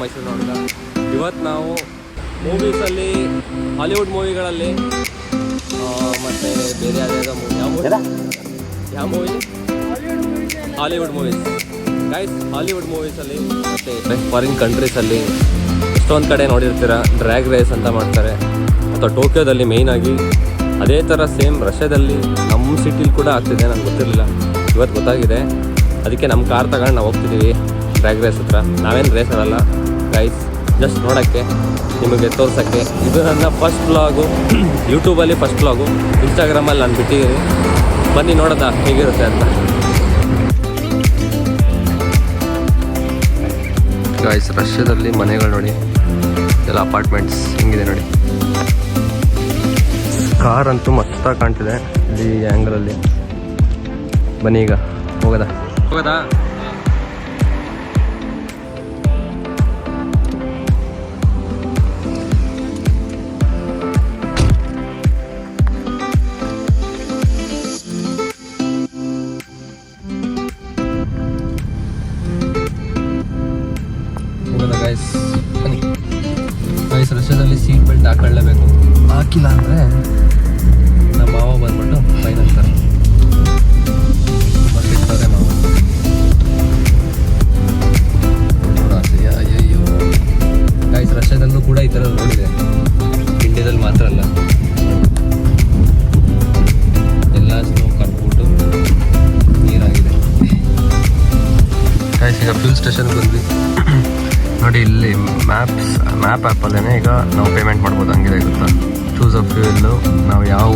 ಮೈಸೂರು ಹುಡುಗ. ಇವತ್ತು ನಾವು ಮೂವೀಸಲ್ಲಿ, ಹಾಲಿವುಡ್ ಮೂವಿಗಳಲ್ಲಿ ಮತ್ತು ಬೇರೆ ಯಾವುದಾದ್ರು ಮೂವಿ, ಯಾವ movie Hollywood movies guys. Hollywood ಮೂವೀಸಲ್ಲಿ ಮತ್ತು ಫಾರಿನ್ ಕಂಟ್ರೀಸಲ್ಲಿ ಎಷ್ಟೊಂದು ಕಡೆ ನೋಡಿರ್ತೀರ, ಡ್ರ್ಯಾಗ್ ರೇಸ್ ಅಂತ ಮಾಡ್ತಾರೆ. ಅಥವಾ ಟೋಕಿಯೋದಲ್ಲಿ ಮೇಯ್ನಾಗಿ, ಅದೇ ಥರ ಸೇಮ್ ರಷ್ಯಾದಲ್ಲಿ ನಮ್ಮ ಸಿಟಿಲಿ ಕೂಡ ಆಗ್ತಿದೆ. ನನಗೆ ಗೊತ್ತಿರಲಿಲ್ಲ, ಇವತ್ತು ಗೊತ್ತಾಗಿದೆ. ಅದಕ್ಕೆ ನಮ್ಮ ಕಾರ್ ತಗೊಂಡು ನಾವು ಹೋಗ್ತಿದ್ದೀವಿ ಡ್ರ್ಯಾಗ್ ರೇಸ್ ಹತ್ರ. ನಾವೇನು ರೇಸ್ ಆಡಲ್ಲ ಗೈಸ್, ಜಸ್ಟ್ ನೋಡೋಕ್ಕೆ, ನಿಮಗೆ ತೋರ್ಸೋಕ್ಕೆ. ಇದು ನನ್ನ ಫಸ್ಟ್ ವ್ಲಾಗು, ಯೂಟ್ಯೂಬಲ್ಲಿ ಫಸ್ಟ್ ವ್ಲಾಗು. ಇನ್ಸ್ಟಾಗ್ರಾಮಲ್ಲಿ ನಾನು ಬಿಟ್ಟಿದ್ದೀನಿ, ಬನ್ನಿ ನೋಡೋದಾ ಹೇಗಿರುತ್ತೆ ಅಂತ. ಗೈಸ್, ರಷ್ಯಾದಲ್ಲಿ ಮನೆಗಳು ನೋಡಿ, ಎಲ್ಲ ಅಪಾರ್ಟ್ಮೆಂಟ್ಸ್ ಹೆಂಗಿದೆ ನೋಡಿ. ಕಾರ್ ಅಂತೂ ಮಸ್ತಾಗಿ ಕಾಣ್ತಿದೆ ಈ ಆ್ಯಂಗಲಲ್ಲಿ. ಬನ್ನಿ ಈಗ ಹೋಗೋದಾ. ಗೈಸ್ ಬನ್ನಿ. ಗೈಸ್, ರಷ್ಯಾದಲ್ಲಿ ಸೀಟ್ ಬೆಲ್ಟ್ ಹಾಕೊಳ್ಳೇಬೇಕು. ಹಾಕಿಲ್ಲ ಅಂದರೆ ನಮ್ಮ ಮಾವ ಬಂದ್ಬಿಟ್ಟು ಫೈನ್ ಅಂತಾರೆ. ತುಂಬ ಸಿಗ್ತಾರೆ ಮಾವ. ಅಯ್ಯೋ ಗೈಸ್, ರಷ್ಯಾದಲ್ಲೂ ಕೂಡ ಈ ಥರ ನೋಡಿದೆ, ಇಂಡಿಯಾದಲ್ಲಿ ಮಾತ್ರ ಅಲ್ಲ. ಎಲ್ಲ ಸ್ನೋ ಕರ್ಬಿಟ್ಟು ನೀರಾಗಿದೆ. ಗೈಸ್, ಈಗ ಫ್ಯೂಲ್ ಸ್ಟೇಷನ್ ಬಂದ್ವಿ ನೋಡಿ. ಇಲ್ಲಿ ಮ್ಯಾಪ್ ಆ್ಯಪಲ್ಲೇ ಈಗ ನಾವು ಪೇಮೆಂಟ್ ಮಾಡ್ಬೋದು. ಹಂಗಿದೆ ಗೊತ್ತಾ, ಚೂಸ್ ಅ ಫ್ಯೂಯಲ್ಲು, ನಾವು ಯಾವ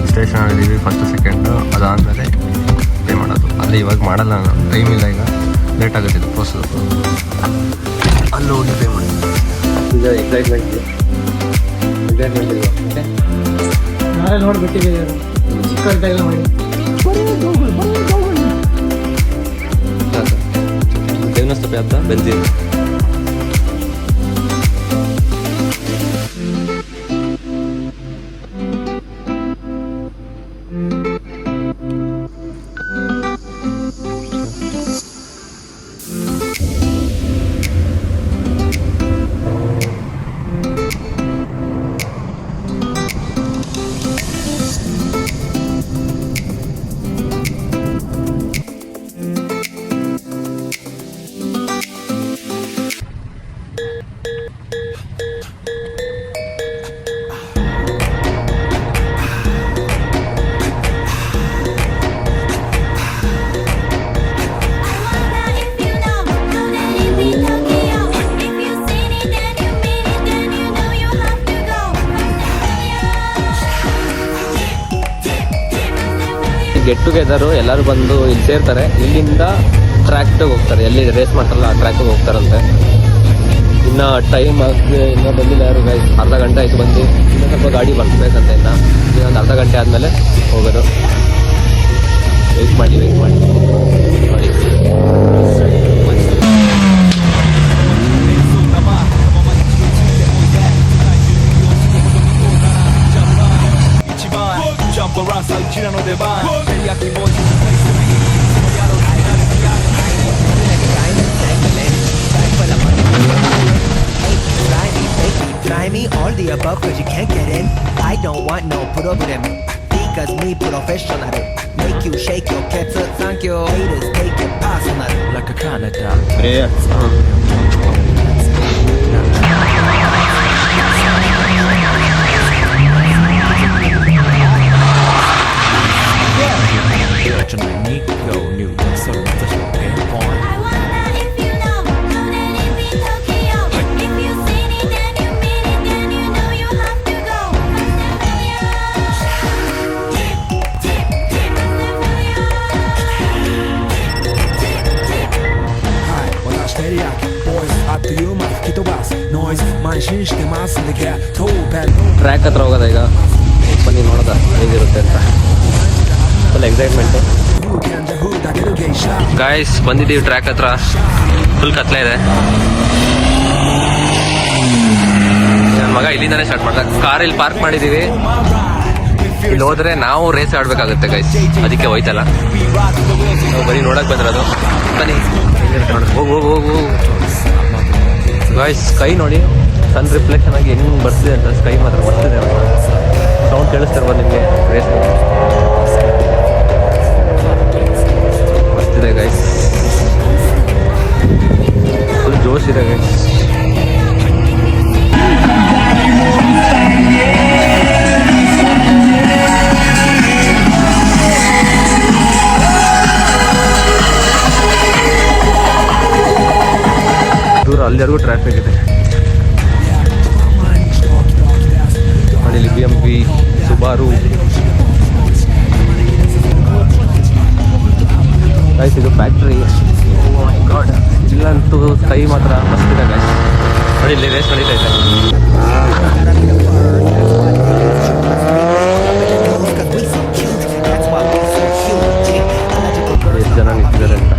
ಸ್ಟೇಷನಲ್ಲಿದ್ದೀವಿ ಫಸ್ಟ್ ಸೆಕೆಂಡು, ಅದಾದಮೇಲೆ ಪೇ ಮಾಡೋದು. ಅಲ್ಲಿ ಇವಾಗ ಮಾಡಲ್ಲ, ನಾನು ಟೈಮ್ ಇಲ್ಲ, ಈಗ ಲೇಟ್ ಆಗುತ್ತೆ ಇದು ಪ್ರೋಸೆಸ್. ಅಲ್ಲಿ ಹೋಗಿ ಪೇ ಮಾಡಿ. ಈಗ ಎಕ್ಸೈಟ್ಮೆಂಟ್ ನಾಳೆ ನೋಡ್ಬಿಟ್ಟಿದ್ದೀವಿ, ಚಿಕ್ಕದಾಗೆಲ್ಲ ಮಾಡಿ ದೇವನಸ್ತಪೆ ಅಂತ ಬೆಂದಿದೆ. ಗೆಟ್ ಟುಗೆದರು ಎಲ್ಲರೂ ಬಂದು ಇಲ್ಲಿ ಸೇರ್ತಾರೆ. ಇಲ್ಲಿಂದ ಟ್ರ್ಯಾಕ್ಟಿಗೆ ಹೋಗ್ತಾರೆ, ಎಲ್ಲಿ ರೇಸ್ ಮಾಡ್ತಾರಲ್ಲ ಆ ಟ್ರ್ಯಾಕಿಗೆ ಹೋಗ್ತಾರಂತೆ. ಇನ್ನು ಟೈಮ್ ಆಗಿ ಇನ್ನೂ ಬಂದಿಲ್ಲ ಯಾರು ಗೈಸ್. ಅರ್ಧ ಗಂಟೆ ಆಯಿತು ಬಂದು, ಇನ್ನೂ ಸ್ವಲ್ಪ ಗಾಡಿ ಬರ್ಬೇಕಂತ. ಇನ್ನೊಂದು ಅರ್ಧ ಗಂಟೆ ಆದಮೇಲೆ ಹೋಗೋದು. ವೆಯ್ಟ್ ಮಾಡಿ ನೋಡಿ. girano dei bar degli altri voi try me all the above cause you can't get in. I don't want no problem because me professional make you shake your cats. Thank you haters take it personal like a Canada. Привет. Track ಹತ್ರ ಹೋಗೋದ ಈಗ. ಬನ್ನಿ ನೋಡೋದ ಹೇಗಿರುತ್ತೆ ಅಂತ. Full excitement guys. ಬಂದಿದ್ದೀವಿ track ಹತ್ರ, full ಕತ್ಲೆ ಇದೆ. ನನ್ನ ಮಗ ಇಲ್ಲಿಂದಾನೇ ಸ್ಟಾರ್ಟ್ ಮಾಡ್ದ. ಕಾರ್ ಇಲ್ಲಿ ಪಾರ್ಕ್ ಮಾಡಿದ್ದೀವಿ. ಇಲ್ಲಿ ಹೋದ್ರೆ ನಾವು ರೇಸ್ ಆಡಬೇಕಾಗುತ್ತೆ ಗೈಸ್, ಅದಕ್ಕೆ ಹೋಯ್ತಲ್ಲ. ನಾವು ಬರೀ ನೋಡಕ್ಕೆ ಬಂದಿರೋದು. ಬನ್ನಿ ಹೋಗು ಹೋಗು ಹೋಗು. ಗಾಯ್ಸ್ ಸ್ಕೈ ನೋಡಿ ಸನ್ ರಿಫ್ಲೆಕ್ಷನ್ ಆಗಿ ಹೆಂಗೆ ಬರ್ತಿದೆ ಅಂತ. ಸ್ಕೈ ಮಾತ್ರ ಬರ್ತಿದೆ ಅಂತ. ಸೌಂಡ್ ಕೇಳಿಸ್ತಿರ್ಬೋದು ನಿಮಗೆ. ರೇಸ್ ಬರ್ತಿದೆ ಗೈಸ್. ಫುಲ್ ಜೋಶ್ ಇದೆ ಗೈಸ್. ದೂರ ಅಲ್ಲಿವರೆಗೂ ಟ್ರಾಫಿಕ್ ಇದೆ ನೋಡಿ. ಇಲ್ಲಿ BMP, ಸುಬಾರು. ಗೈಸ್ ಇದು ಫ್ಯಾಕ್ಟ್ರಿ. ಗಾಡ್, ಇಲ್ಲಂತೂ ಸ್ಕೈ ಮಾತ್ರ ಮಸ್ತಿದೆ ಗೈಸ್. ನೋಡಿ ಇಲ್ಲಿ ರೇಸ್ ನಡೀತಾ ಇದೆ. ಎಷ್ಟು ಜನ ನಿಂತಿದ್ದಾರೆ ಅಂತ.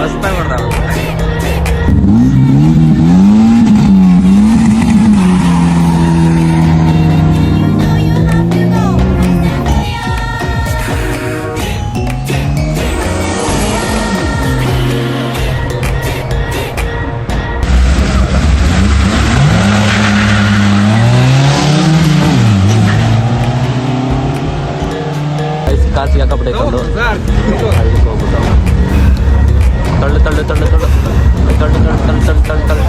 ಮಸ್ತಾಗಿ ಮಾಡ್ತಾವ. ಕಾರ್ ಸಿಗಾಕಬಿಟ್ಟೆ ಕೊಂಡು ಅದಕ್ಕೆ ಹೋಗ್ಬಿಟ್ಟು ತಳ್ಳು ತಳ್ಳು ತಳ್ಳು ತಳ್ಳು ತಳ್ಳು ತಳ್ಳು ತಳ್ಳು ತಳ್ಳು ತಳ್ಳು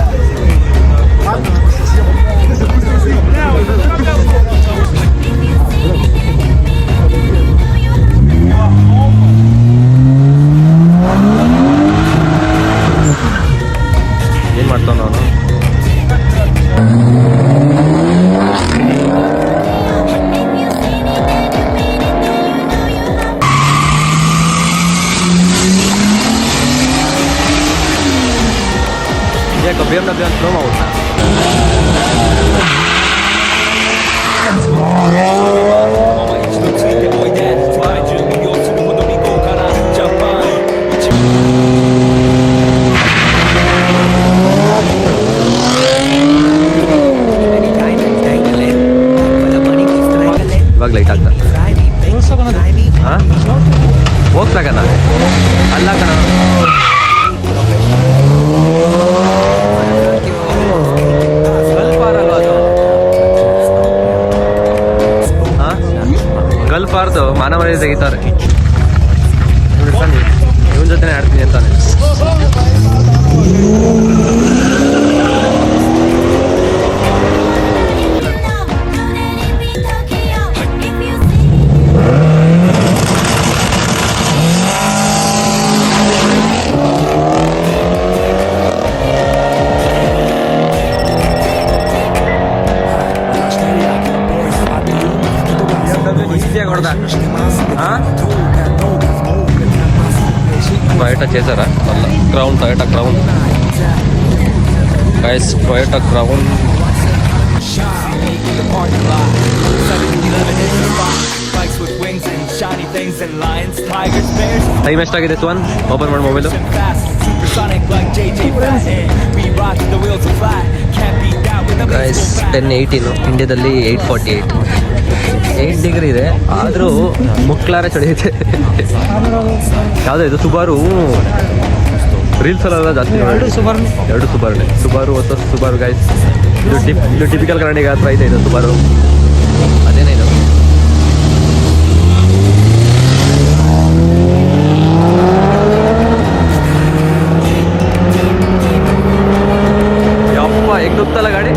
ಏನು ಮಾಡ್ತಾವ ನಾನು. ಯಾಕೆ BMW ಅಂತ ಸ್ಲೋ ಮಾಡ್ಬಿಟ್ಟ. ಇವಾಗ ಲೈಟ್ ಆಗ್ತದೆ. ಹಾಂ ಹೋಗ್ತಾಗಣ ಅಲ್ಲ ಕಣ. ಗಲ್ಫಾರ್ದು ಮಾನವರೇ ತೆಗಿತಾರೆ. ಇವನ ಜೊತೆ ಆಡ್ತೀನಿ ಅಂತಾನೆ. ಹೊಡೆದ ಟೊಯೋಟಾ ಚೇಸರ ಅಲ್ಲ, crown, Toyota crown guys, Toyota crown. Time ಎಷ್ಟಾಗಿದೆ ಸುವನ್? ಓಪನ್ ಮಾಡಿ ಮೊಬೈಲು. ಗೈಸ್ 10:18, ಇಂಡಿಯಾದಲ್ಲಿ 8:48. 8 ಡಿಗ್ರಿ ಇದೆ, ಆದರೂ ಮುಕ್ಲಾರ ಚಳಿಯುತ್ತೆ. ಯಾವುದೋ ಇದು ಸುಬಾರು. ರೀಲ್ಸ್ ಅಲ್ಲ ಜಾಸ್ತಿ. ಎರಡು ಸುಬಾರು ಹೊಸ ಸುಬಾರು ಗೈಸ್. ಇದು ಟಿಪಿಕಲ್ ಕನ್ನಡಿಗ ಹತ್ರ ಐತೆ ಇದು ಸುಬಾರು. ಅದೇನೇ ಇದು. ಯಪ್ಪ ಹೆಂಗ್ ನುಗ್ತಲ್ಲ ಗಾಡಿ.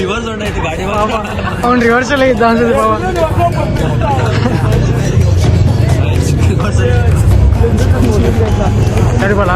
ರಿವರ್ಸ್ ಹೊಂಡೈತಿ ಗಾಡಿ. ಅವ್ನು ರಿವರ್ಸ್ ಎಲ್ಲ ಇದ್ದ ಅನ್ಸುತ್ತೆ ಬಾಬಾ. ಸರಿಬಲ್ಲ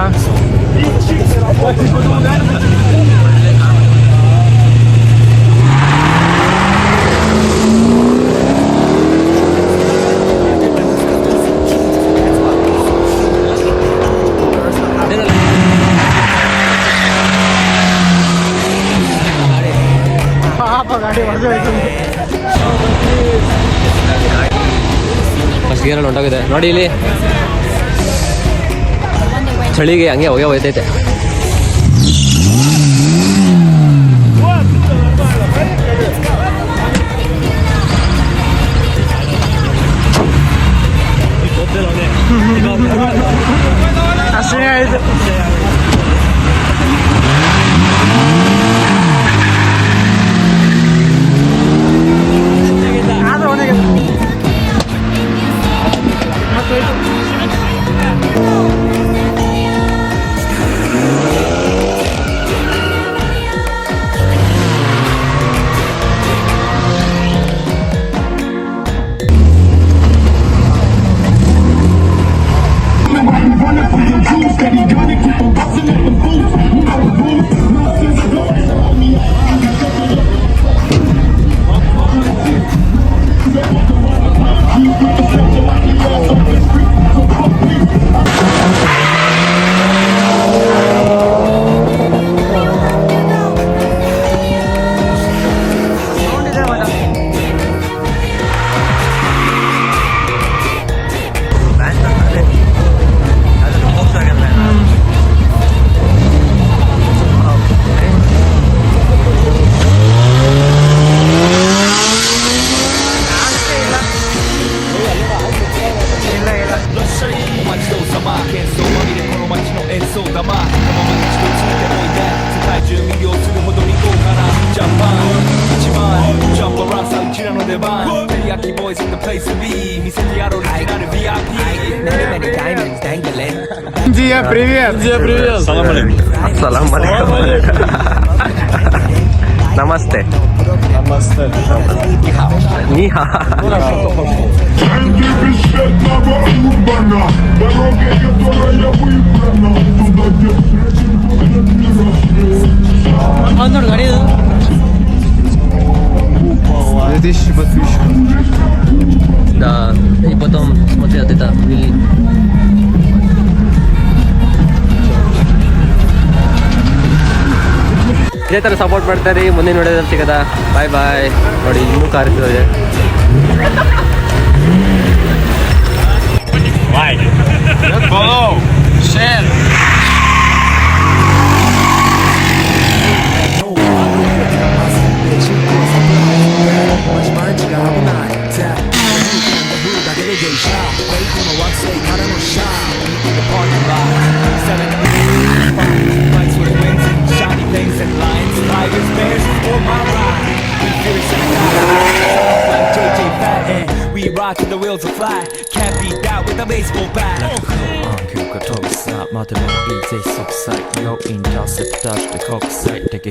ಗಾಡಿ ಹೊಡೆದು ಹೋಯ್ತು. ಫಸ್ಟ್ ಗೇರಲ್ಲಿ ಹೊಂಟೋಗಿದೆ ನೋಡಿ. ಇಲ್ಲಿ ಚಳಿಗೆ ಹಂಗೆ ಹೊಗೆ ಹೋಯ್ತೈತೆ. ಅಷ್ಟೇ ಆಯ್ತು. ಆದ್ರೆ ಅವನಿಗೆ ಮತ್ತೆ many diamonds dangling. India, привет. Assalamu alaikum. Namaste. Ni hao. ನೋಡಿ ಗಾಡಿ ಇದು 2000 подписчиков. Да, и потом смотрят это ввели. ಇದೇ ಥರ ಸಪೋರ್ಟ್ ಮಾಡ್ತಾರೆ. ಮುಂದಿನ ವಿಡಿಯೋದಲ್ಲಿ ಸಿಗೋದಾ? ಬಾಯ್ ಬಾಯ್. ನೋಡಿ ಇನ್ನೂ ಕಾರಿಸ್ತದೆ. Follow, share. Rockin' the wheels will fly. Can't beat that with a baseball bat. 그 겉옷사 마드만 이제 속삭여 인터셉터시 그 곡사이 되게